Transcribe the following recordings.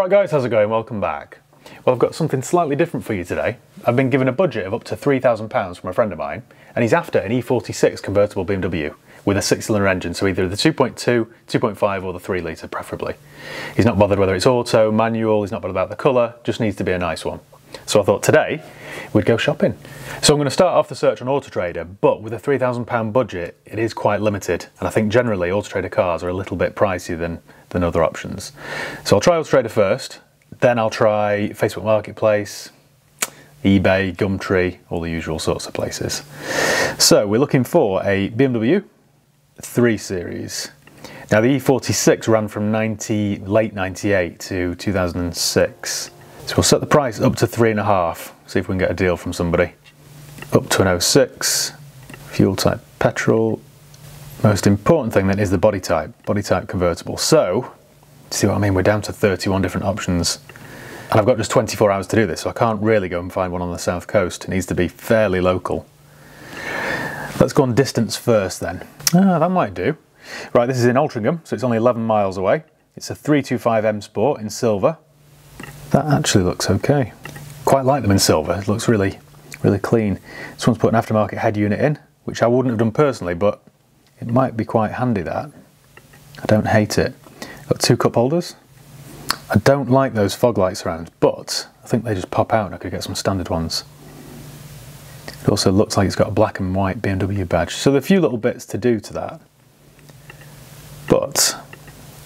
Alright guys, how's it going? Welcome back. Well, I've got something slightly different for you today. I've been given a budget of up to £3,000 from a friend of mine, and he's after an E46 convertible BMW with a 6-cylinder engine, so either the 2.2, 2.5 or the 3 litre preferably. He's not bothered whether it's auto, manual, he's not bothered about the colour, just needs to be a nice one. So I thought today we'd go shopping. So I'm going to start off the search on Auto Trader, but with a £3,000 budget it is quite limited, and I think generally Auto Trader cars are a little bit pricier than other options. So I'll try Auto Trader first, then I'll try Facebook Marketplace, eBay, Gumtree, all the usual sorts of places. So we're looking for a BMW 3 Series. Now the E46 ran from late 98 to 2006. So we'll set the price up to 3.5, see if we can get a deal from somebody. Up to an 06, fuel type petrol. Most important thing then is the body type convertible. So, see what I mean, we're down to 31 different options. And I've got just 24 hours to do this, so I can't really go and find one on the south coast. It needs to be fairly local. Let's go on distance first then. That might do. Right, this is in Altrincham, so it's only 11 miles away. It's a 325 M Sport in silver. That actually looks okay. Quite like them in silver, it looks really clean. This one's put an aftermarket head unit in, which I wouldn't have done personally, but it might be quite handy that. I don't hate it. Got 2 cup holders. I don't like those fog lights around, but I think they just pop out and I could get some standard ones. It also looks like it's got a black and white BMW badge, so there are a few little bits to do to that. But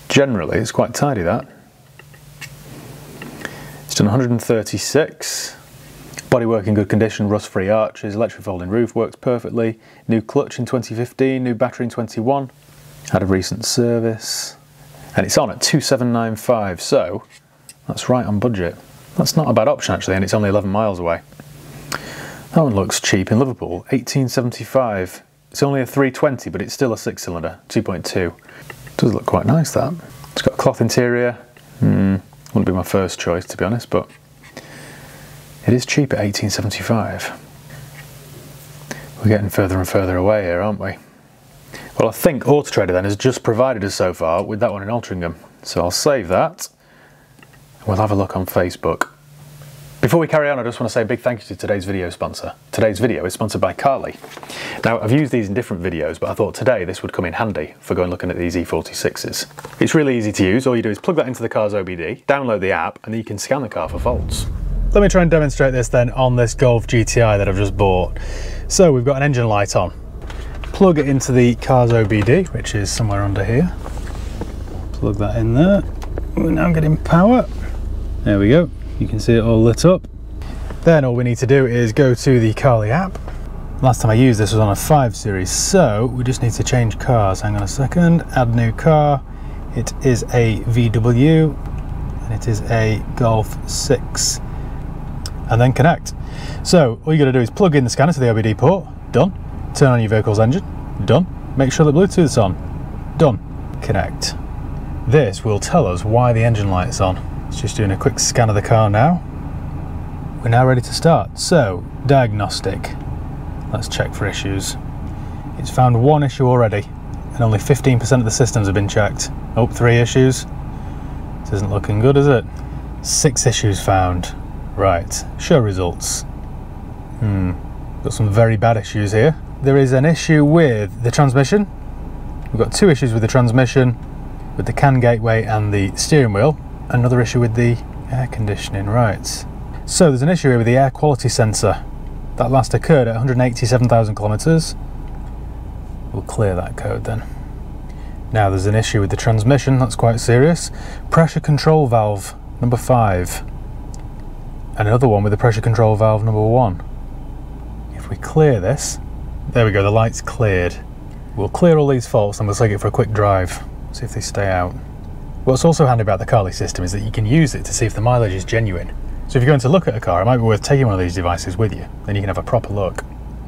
generally it's quite tidy that. It's done 136. Bodywork in good condition, rust-free arches, electric folding roof works perfectly. New clutch in 2015, new battery in 21. Had a recent service. And it's on at 2795, so that's right on budget. That's not a bad option actually, and it's only 11 miles away. That one looks cheap in Liverpool, 1875. It's only a 320, but it's still a 6-cylinder, 2.2. Does look quite nice that. It's got a cloth interior. Wouldn't be my first choice to be honest, but it is cheap at 1875. We're getting further and further away here, aren't we? Well, I think Auto Trader then has just provided us so far with that one in Altrincham. So I'll save that. We'll have a look on Facebook. Before we carry on, I just want to say a big thank you to today's video sponsor. Today's video is sponsored by Carly. Now, I've used these in different videos, but I thought today this would come in handy for going looking at these E46s. It's really easy to use. All you do is plug that into the car's OBD, download the app, and then you can scan the car for faults. Let me try and demonstrate this then on this Golf GTI that I've just bought. So we've got an engine light on. Plug it into the car's OBD, which is somewhere under here. Plug that in there. We're now getting power. There we go. You can see it all lit up. Then all we need to do is go to the Carly app. Last time I used this was on a 5 Series, so we just need to change cars. Hang on a second, add new car. It is a VW, and it is a Golf 6. And then connect. So all you got to do is plug in the scanner to the OBD port, done. Turn on your vehicle's engine, done. Make sure the Bluetooth's on, done. Connect. This will tell us why the engine light's on. It's just doing a quick scan of the car now. We're now ready to start. So, diagnostic. Let's check for issues. It's found 1 issue already, and only 15% of the systems have been checked. Oh, 3 issues. This isn't looking good, is it? 6 issues found. Right, show results. Got some very bad issues here. There is an issue with the transmission. We've got 2 issues with the transmission, with the CAN gateway and the steering wheel. Another issue with the air conditioning, right. So there's an issue here with the air quality sensor. That last occurred at 187,000 kilometers. We'll clear that code then. Now there's an issue with the transmission, that's quite serious. Pressure control valve number 5. And another one with the pressure control valve number 1. If we clear this, there we go, the light's cleared. We'll clear all these faults and we'll take it for a quick drive, see if they stay out. What's also handy about the Carly system is that you can use it to see if the mileage is genuine. So if you're going to look at a car, it might be worth taking one of these devices with you, then you can have a proper look.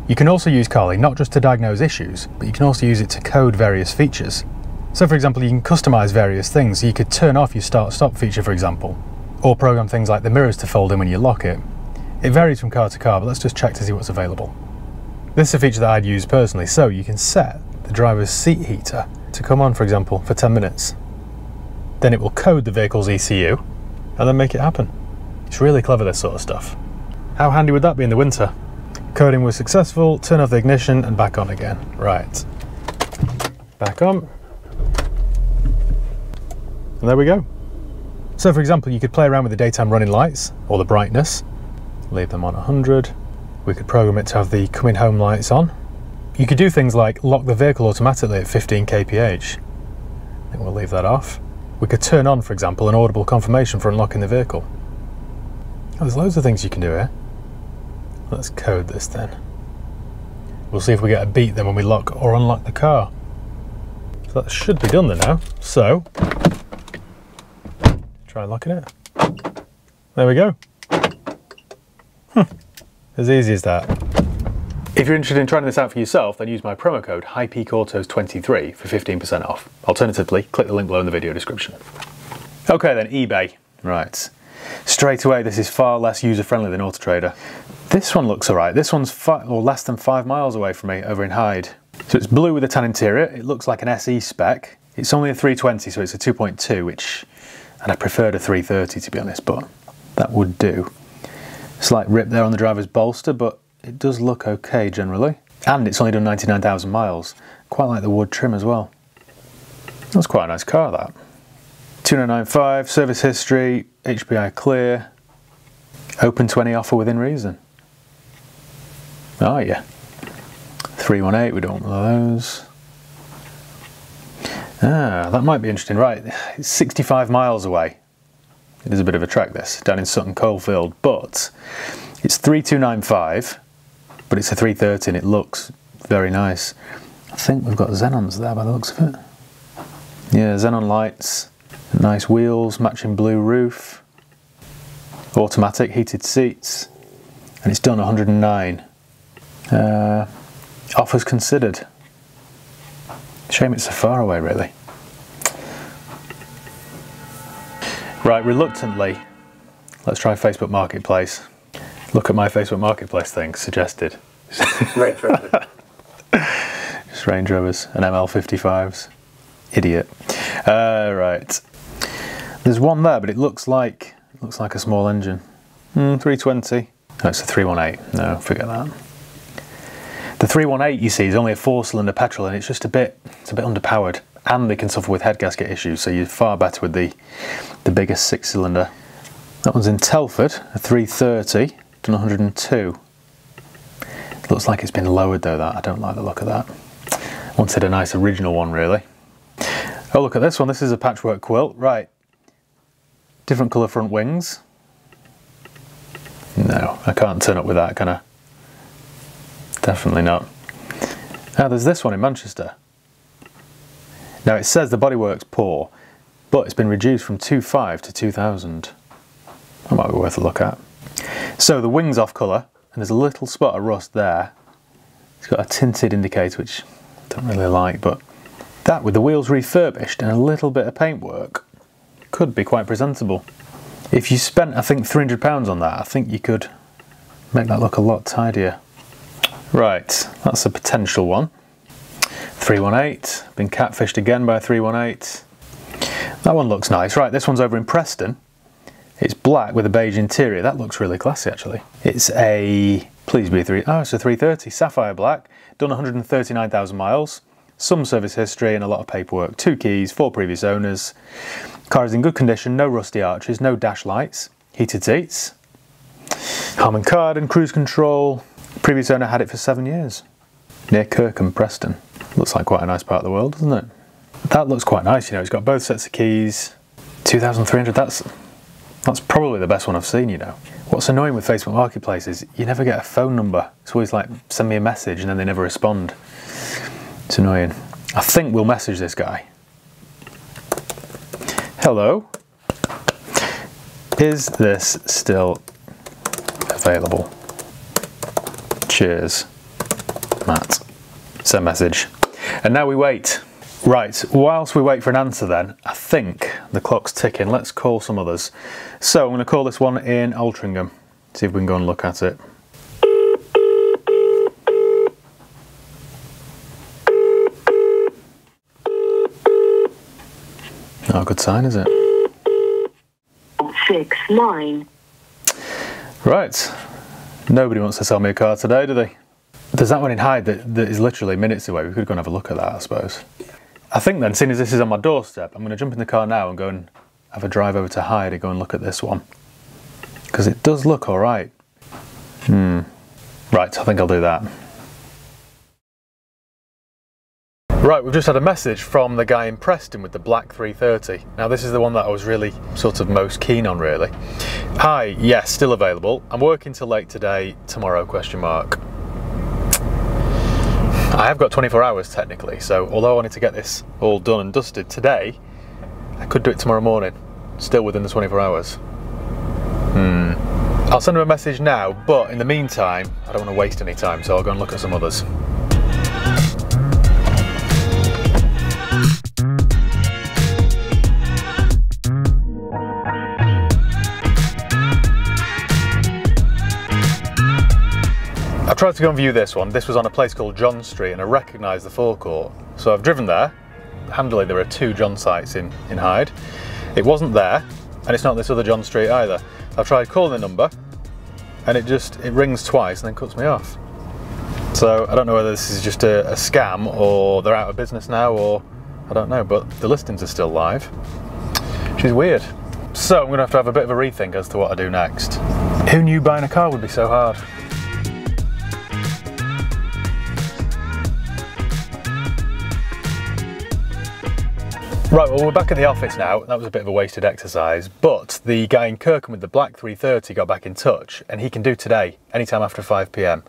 You can also use Carly not just to diagnose issues, but you can also use it to code various features. So for example, you can customize various things. So you could turn off your start-stop feature, for example, or program things like the mirrors to fold in when you lock it. It varies from car to car, but let's just check to see what's available. This is a feature that I'd use personally, so you can set the driver's seat heater to come on, for example, for 10 minutes. Then it will code the vehicle's ECU, and then make it happen. It's really clever, this sort of stuff. How handy would that be in the winter? Coding was successful, turn off the ignition and back on again. Right, back on. And there we go. So for example, you could play around with the daytime running lights or the brightness. Leave them on 100. We could program it to have the coming home lights on. You could do things like lock the vehicle automatically at 15 kph. I think we'll leave that off. We could turn on, for example, an audible confirmation for unlocking the vehicle. Oh, there's loads of things you can do here. Let's code this then. We'll see if we get a beep then when we lock or unlock the car. So that should be done then now. So, try locking it. There we go. As easy as that. If you're interested in trying this out for yourself, then use my promo code HighPeakAutos23 for 15% off. Alternatively, click the link below in the video description. Okay then, eBay. Right. Straight away, this is far less user-friendly than Autotrader. This one looks alright. This one's less than 5 miles away from me, over in Hyde. So it's blue with a tan interior. It looks like an SE spec. It's only a 320, so it's a 2.2, which, and I preferred a 330 to be honest, but that would do. Slight rip there on the driver's bolster, but it does look okay generally. And it's only done 99,000 miles. Quite like the wood trim as well. That's quite a nice car, that. 2995, service history, HPI clear, open to any offer within reason. Oh yeah. 318, we don't want those. Ah, that might be interesting. Right, it's 65 miles away. It is a bit of a trek, this, down in Sutton Coldfield, but it's 3295, but it's a 330 and it looks very nice. I think we've got xenons there by the looks of it. Yeah, xenon lights, nice wheels, matching blue roof, automatic heated seats, and it's done 109. Offers considered. Shame it's so far away, really. Right, reluctantly, let's try Facebook Marketplace. Look at my Facebook Marketplace thing, suggested. Range Rovers. Just Range Rovers and ML55s. Idiot. Right. There's one there, but it looks like a small engine. 320. No, it's a 318. No, forget that. The 318, you see, is only a 4-cylinder petrol, and it's just a bit underpowered, and they can suffer with head gasket issues. So you're far better with the bigger 6-cylinder. That one's in Telford, a 330, done 102. Looks like it's been lowered though. That I don't like the look of that. Wanted a nice original one, really. Oh, look at this one. This is a patchwork quilt, right? Different colour front wings. No, I can't turn up with that, can I? Definitely not. Now there's this one in Manchester. Now it says the bodywork's poor, but it's been reduced from 2.5 to 2,000. That might be worth a look at. So the wing's off colour, and there's a little spot of rust there. It's got a tinted indicator, which I don't really like, but that with the wheels refurbished and a little bit of paintwork could be quite presentable. If you spent, I think, £300 on that, I think you could make that look a lot tidier. Right, that's a potential one. 318, been catfished again by a 318. That one looks nice. Right, this one's over in Preston. It's black with a beige interior. That looks really classy, actually. It's a, please be it's a 330, sapphire black, done 139,000 miles. Some service history and a lot of paperwork. 2 keys, 4 previous owners. Car is in good condition, no rusty arches, no dash lights, heated seats. Harman Kardon, cruise control. Previous owner had it for 7 years. Near Kirkham, Preston. Looks like quite a nice part of the world, doesn't it? That looks quite nice, you know. It's got both sets of keys. 2,300, that's probably the best one I've seen, you know. What's annoying with Facebook Marketplace is you never get a phone number. It's always like, send me a message and then they never respond. It's annoying. I think we'll message this guy. Hello. Is this still available? Cheers, Matt. Send message. And now we wait. Right, whilst we wait for an answer then, I think the clock's ticking. Let's call some others. So I'm going to call this one in Altrincham. See if we can go and look at it. Not a good sign, is it? 69. Right, nobody wants to sell me a car today, do they? There's that one in Hyde that is literally minutes away. We could go and have a look at that, I suppose. I think then, seeing as this is on my doorstep, I'm going to jump in the car now and go and have a drive over to Hyde and go and look at this one. Because it does look alright. Right, I think I'll do that. Right, we've just had a message from the guy in Preston with the black 330. Now this is the one that I was really sort of most keen on, really. Hi, yes, still available. I'm working till late today, tomorrow, question mark. I have got 24 hours technically, so although I wanted to get this all done and dusted today, I could do it tomorrow morning, still within the 24 hours. I'll send him a message now, but in the meantime, I don't want to waste any time, so I'll go and look at some others. I tried to go and view this one. This was on a place called John Street and I recognised the forecourt. So I've driven there. Handily, there are two John sites in Hyde. It wasn't there, and it's not this other John Street either. I've tried calling the number and it rings twice and then cuts me off. So I don't know whether this is just a scam or they're out of business now, or I don't know, but the listings are still live, which is weird. So I'm going to have a bit of a rethink as to what I do next. Who knew buying a car would be so hard? Right, well, we're back at the office now. That was a bit of a wasted exercise, but the guy in Kirkham with the black 330 got back in touch, and he can do today, anytime after 5 PM.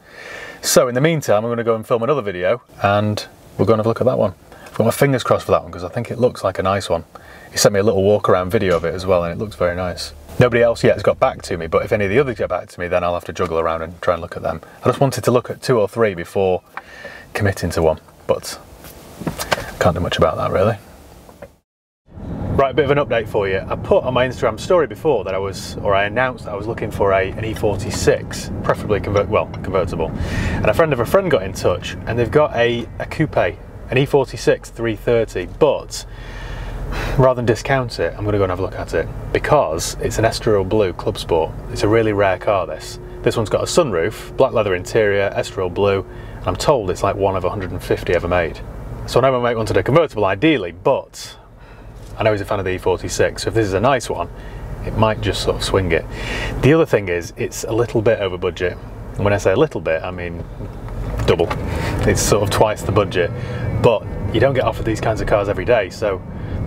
So in the meantime, I'm going to go and film another video, and we'll go and have a look at that one. I've got my fingers crossed for that one, because I think it looks like a nice one. He sent me a little walk around video of it as well, and it looks very nice. Nobody else yet has got back to me, but if any of the others get back to me, then I'll have to juggle around and try and look at them. I just wanted to look at 2 or 3 before committing to one, but can't do much about that really. Right, a bit of an update for you. I put on my Instagram story before that I announced that I was looking for an E46, preferably convertible. And a friend of a friend got in touch, and they've got a coupe, an E46 330, but rather than discount it, I'm going to go and have a look at it because it's an Estoril Blue Club Sport. It's a really rare car, this. This one's got a sunroof, black leather interior, Estoril Blue, and I'm told it's like one of 150 ever made. So I know my mate wanted a convertible ideally, but I know he's a fan of the E46, so if this is a nice one, it might just sort of swing it. The other thing is, it's a little bit over budget. And when I say a little bit, I mean double. It's sort of twice the budget, but you don't get offered these kinds of cars every day, so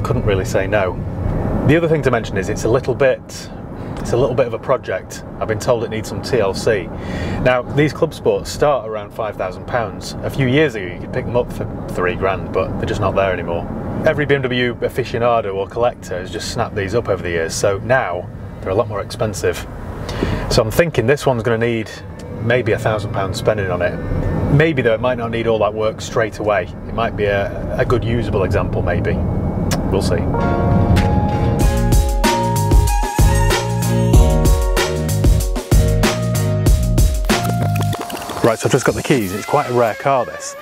couldn't really say no. The other thing to mention is it's a little bit of a project. I've been told it needs some TLC. Now, these Club Sports start around £5,000. A few years ago, you could pick them up for 3 grand, but they're just not there anymore. Every BMW aficionado or collector has just snapped these up over the years, so now they're a lot more expensive. So I'm thinking this one's going to need maybe £1,000 spending on it. Maybe though, it might not need all that work straight away. It might be a good usable example, maybe. We'll see. Right, so I've just got the keys. It's quite a rare car, this.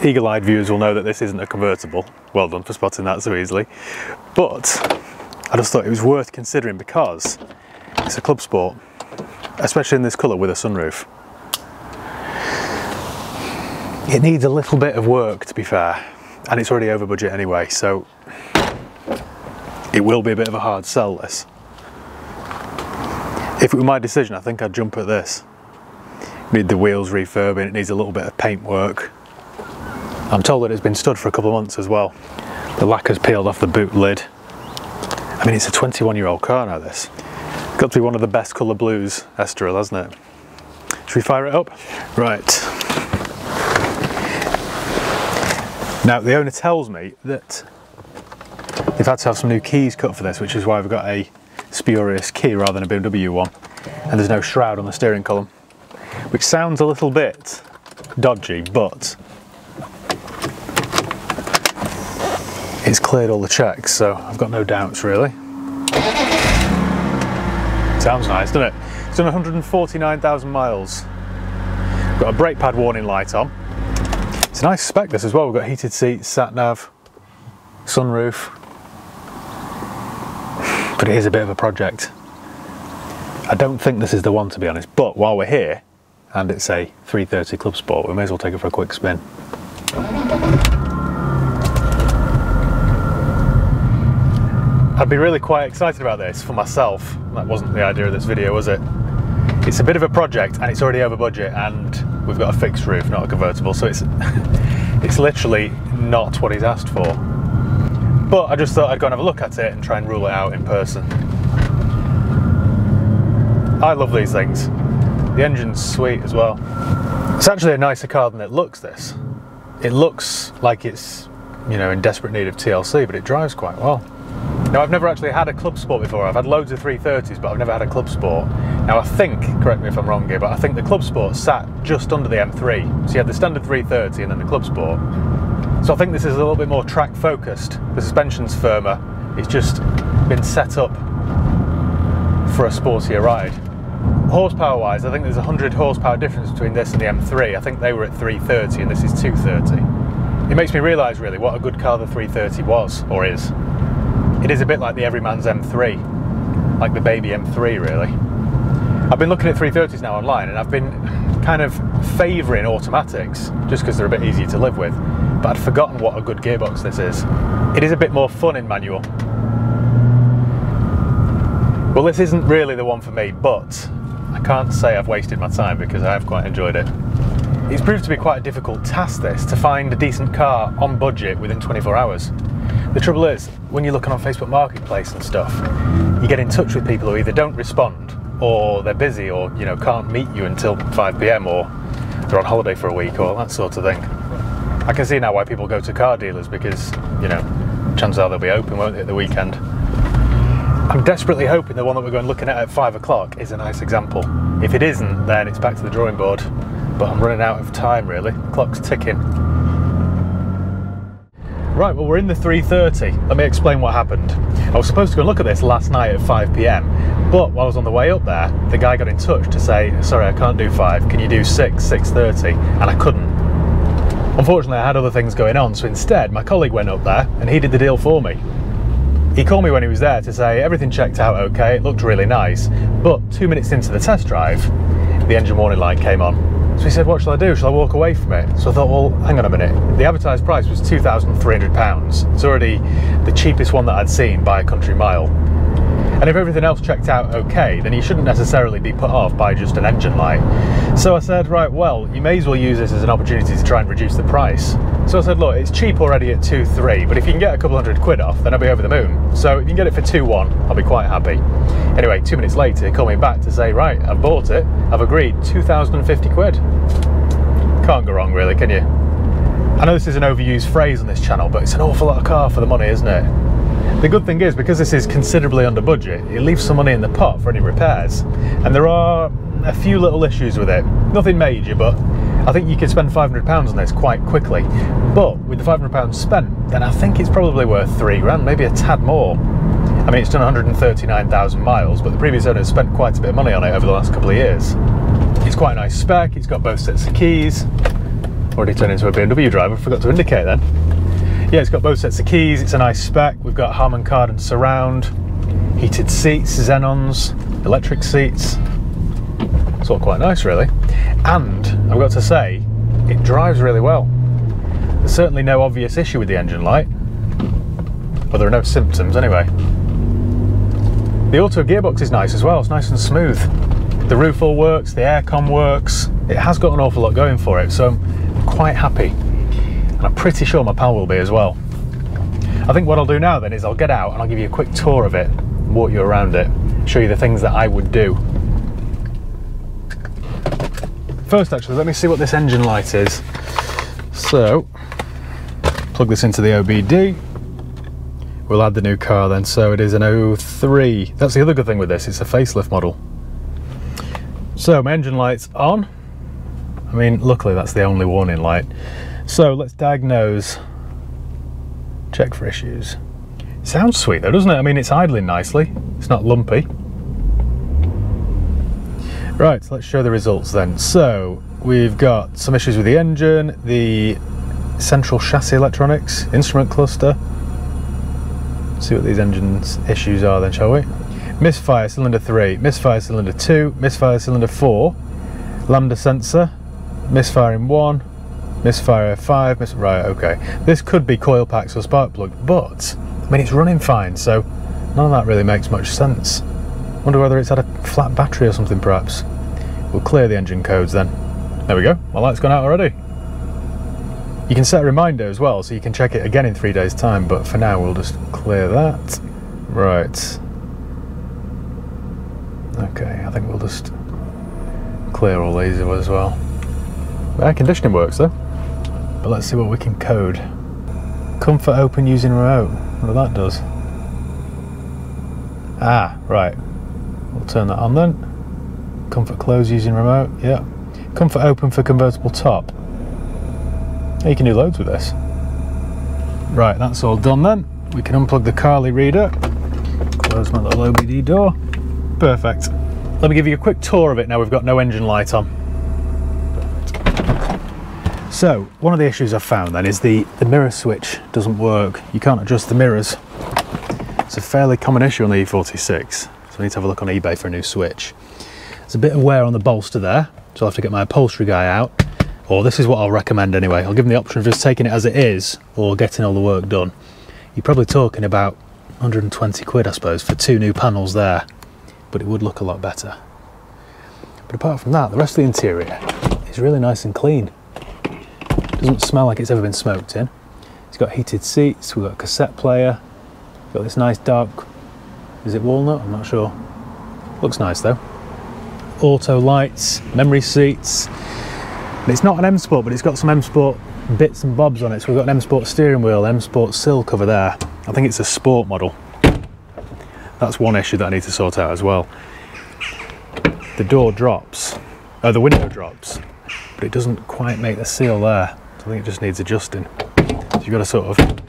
Eagle-eyed viewers will know that this isn't a convertible. Well done for spotting that so easily. But I just thought it was worth considering because it's a Club Sport, especially in this colour with a sunroof. It needs a little bit of work, to be fair, and it's already over budget anyway, so it will be a bit of a hard sell, this. If it were my decision, I think I'd jump at this. Need the wheels refurbing, it needs a little bit of paint work. I'm told that it's been stood for a couple of months as well. The lacquer's peeled off the boot lid. I mean, it's a 21-year-old car now, this. It's got to be one of the best colour blues, Estoril, hasn't it? Should we fire it up? Right. Now, the owner tells me that they've had to have some new keys cut for this, which is why I've got a spurious key rather than a BMW one. And there's no shroud on the steering column, which sounds a little bit dodgy, but it's cleared all the checks, so I've got no doubts really. Sounds nice, doesn't it? It's done 149,000 miles. Got a brake pad warning light on. It's a nice spec, this as well. We've got heated seats, sat nav, sunroof. but it is a bit of a project. I don't think this is the one, to be honest, but while we're here and it's a 330 Club Sport, we may as well take it for a quick spin. I'd be really quite excited about this for myself. That wasn't the idea of this video, was it? It's a bit of a project and it's already over budget, and we've got a fixed roof, not a convertible, so it's it's literally not what he's asked for. But I just thought I'd go and have a look at it and try and rule it out in person. I love these things. The engine's sweet as well. It's actually a nicer car than it looks, this. It looks like it's, you know, in desperate need of TLC, but it drives quite well. Now, I've never actually had a Club Sport before. I've had loads of 330s, but I've never had a Club Sport. Now, I think, correct me if I'm wrong here, but I think the Club Sport sat just under the M3. So you had the standard 330 and then the Club Sport. So I think this is a little bit more track focused. The suspension's firmer. It's just been set up for a sportier ride. Horsepower wise, I think there's 100 horsepower difference between this and the M3. I think they were at 330 and this is 230. It makes me realise really what a good car the 330 was, or is. It is a bit like the everyman's M3, like the baby M3 really. I've been looking at 330s now online, and I've been kind of favouring automatics just because they're a bit easier to live with, but I'd forgotten what a good gearbox this is. It is a bit more fun in manual. Well, this isn't really the one for me, but I can't say I've wasted my time because I have quite enjoyed it. It's proved to be quite a difficult task, this, to find a decent car on budget within 24 hours. The trouble is, when you're looking on Facebook Marketplace and stuff, you get in touch with people who either don't respond, or they're busy, or, you know, can't meet you until 5 PM, or they're on holiday for a week, or that sort of thing. I can see now why people go to car dealers, because, you know, chances are they'll be open, won't they, at the weekend. I'm desperately hoping the one that we're going looking at 5 o'clock is a nice example. If it isn't, then it's back to the drawing board. But I'm running out of time, really. The clock's ticking. Right, well, we're in the 330. Let me explain what happened. I was supposed to go and look at this last night at 5 PM, but while I was on the way up there, the guy got in touch to say, sorry, I can't do 5, can you do 6, 6:30? And I couldn't. Unfortunately, I had other things going on, so instead, my colleague went up there and he did the deal for me. He called me when he was there to say everything checked out okay, it looked really nice, but 2 minutes into the test drive, the engine warning light came on. So he said, what shall I do? Shall I walk away from it? So I thought, well, hang on a minute. The advertised price was £2,300. It's already the cheapest one that I'd seen by a country mile. And if everything else checked out okay, then you shouldn't necessarily be put off by just an engine light. So I said, right, well, you may as well use this as an opportunity to try and reduce the price. So I said, look, it's cheap already at 2.3, but if you can get a couple £100 off, then I'll be over the moon. So if you can get it for 2.1, I'll be quite happy. Anyway, 2 minutes later, he called me back to say, right, I've bought it, I've agreed, £2,050. Can't go wrong, really, can you? I know this is an overused phrase on this channel, but it's an awful lot of car for the money, isn't it? The good thing is, because this is considerably under budget, it leaves some money in the pot for any repairs. And there are a few little issues with it. Nothing major, but I think you could spend £500 on this quite quickly. But with the £500 spent, then I think it's probably worth £3 grand, maybe a tad more. I mean, it's done 139,000 miles, but the previous owner spent quite a bit of money on it over the last couple of years. It's quite a nice spec, it's got both sets of keys. Already turned into a BMW driver, forgot to indicate then. Yeah, it's got both sets of keys, it's a nice spec. We've got Harman Kardon surround, heated seats, Xenons, electric seats. It's all quite nice, really. And I've got to say, it drives really well. There's certainly no obvious issue with the engine light. Well, there are no symptoms anyway. The auto gearbox is nice as well, it's nice and smooth. The roof all works, the aircon works. It has got an awful lot going for it, so I'm quite happy. And I'm pretty sure my pal will be as well. I think what I'll do now then is I'll get out and I'll give you a quick tour of it, walk you around it, show you the things that I would do. First, actually, let me see what this engine light is. So, plug this into the OBD. We'll add the new car then. So it is an 03. That's the other good thing with this, it's a facelift model. So my engine light's on. I mean, luckily that's the only warning light. So let's diagnose, check for issues. It sounds sweet though, doesn't it? I mean, it's idling nicely, it's not lumpy. Right, let's show the results then. So we've got some issues with the engine, the central chassis electronics, instrument cluster. See what these engine's issues are then, shall we? Misfire cylinder 3, misfire cylinder 2, misfire cylinder 4, lambda sensor, misfire in 1, misfire 5, right, okay. This could be coil packs or spark plug, but I mean it's running fine, so none of that really makes much sense. Wonder whether it's had a flat battery or something perhaps. We'll clear the engine codes then. There we go, my light's gone out already. You can set a reminder as well, so you can check it again in 3 days' time, but for now we'll just clear that. Right. Okay, I think we'll just clear all these as well. Air conditioning works though. But let's see what we can code. Comfort open using remote. What that does. Ah, right. We'll turn that on then. Comfort close using remote, yeah. Comfort open for convertible top. You can do loads with this. Right, that's all done then. We can unplug the Carly reader. Close my little OBD door. Perfect. Let me give you a quick tour of it now we've got no engine light on. So, one of the issues I've found then is the mirror switch doesn't work. You can't adjust the mirrors. It's a fairly common issue on the E46, so I need to have a look on eBay for a new switch. There's a bit of wear on the bolster there, so I'll have to get my upholstery guy out. Or this is what I'll recommend anyway. I'll give them the option of just taking it as it is or getting all the work done. You're probably talking about 120 quid, I suppose, for 2 new panels there, but it would look a lot better. But apart from that, the rest of the interior is really nice and clean. Doesn't smell like it's ever been smoked in. It's got heated seats, we've got a cassette player, got this nice dark, is it walnut? I'm not sure. Looks nice though. Auto lights, memory seats. It's not an M Sport, but it's got some M Sport bits and bobs on it. So we've got an M Sport steering wheel, M Sport sill cover there. I think it's a sport model. That's one issue that I need to sort out as well. The door drops, the window drops, but it doesn't quite make the seal there. So I think it just needs adjusting. So you've got to sort of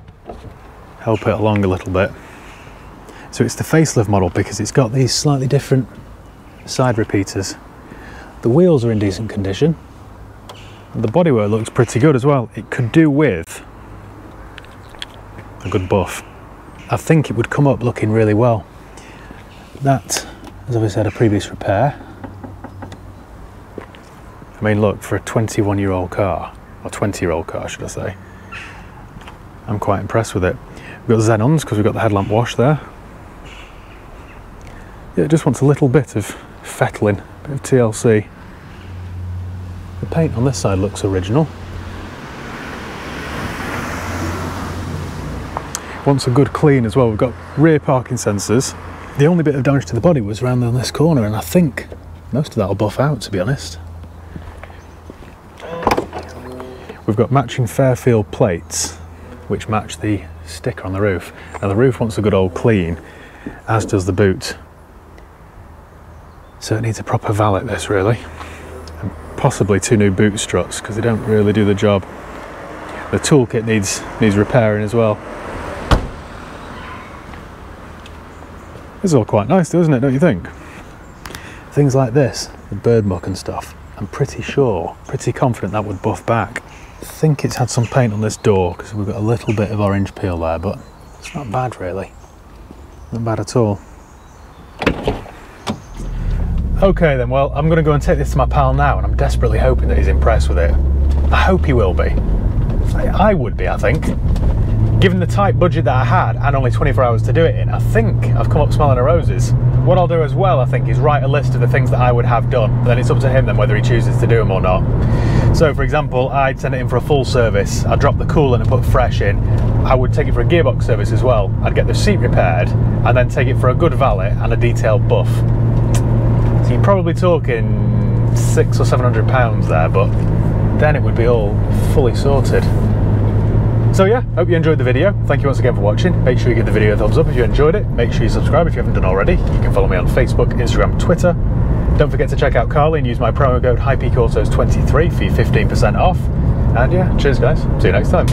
help it along a little bit. So it's the facelift model because it's got these slightly different side repeaters. The wheels are in decent condition. The bodywork looks pretty good as well. It could do with a good buff. I think it would come up looking really well. That has obviously had a previous repair. I mean, look, for a 21-year-old car, or 20-year-old car, should I say, I'm quite impressed with it. We've got Xenons because we've got the headlamp wash there. Yeah, it just wants a little bit of fettling, a bit of TLC. The paint on this side looks original. Wants a good clean as well. We've got rear parking sensors. The only bit of damage to the body was around on this corner, and I think most of that will buff out, to be honest. We've got matching Fairfield plates, which match the sticker on the roof. Now the roof wants a good old clean, as does the boot. So it needs a proper valet, this really. And possibly 2 new boot struts, because they don't really do the job. The toolkit needs repairing as well. This is all quite nice though, isn't it, don't you think? Things like this, the bird muck and stuff, I'm pretty confident that would buff back. I think it's had some paint on this door because we've got a little bit of orange peel there, but it's not bad really. Not bad at all. Okay then, well, I'm going to go and take this to my pal now, and I'm desperately hoping that he's impressed with it. I hope he will be. I would be, I think. Given the tight budget that I had and only 24 hours to do it in, I think I've come up smelling of roses. What I'll do as well, I think, is write a list of the things that I would have done. Then it's up to him then whether he chooses to do them or not. So for example, I'd send it in for a full service. I'd drop the coolant and put fresh in. I would take it for a gearbox service as well. I'd get the seat repaired and then take it for a good valet and a detailed buff. So you're probably talking £600 or £700 there, but then it would be all fully sorted. So yeah, hope you enjoyed the video. Thank you once again for watching. Make sure you give the video a thumbs up if you enjoyed it. Make sure you subscribe if you haven't done already. You can follow me on Facebook, Instagram, Twitter. Don't forget to check out Carly and use my promo code HighPeakAutos23 for your 15% off. And yeah, cheers guys. See you next time.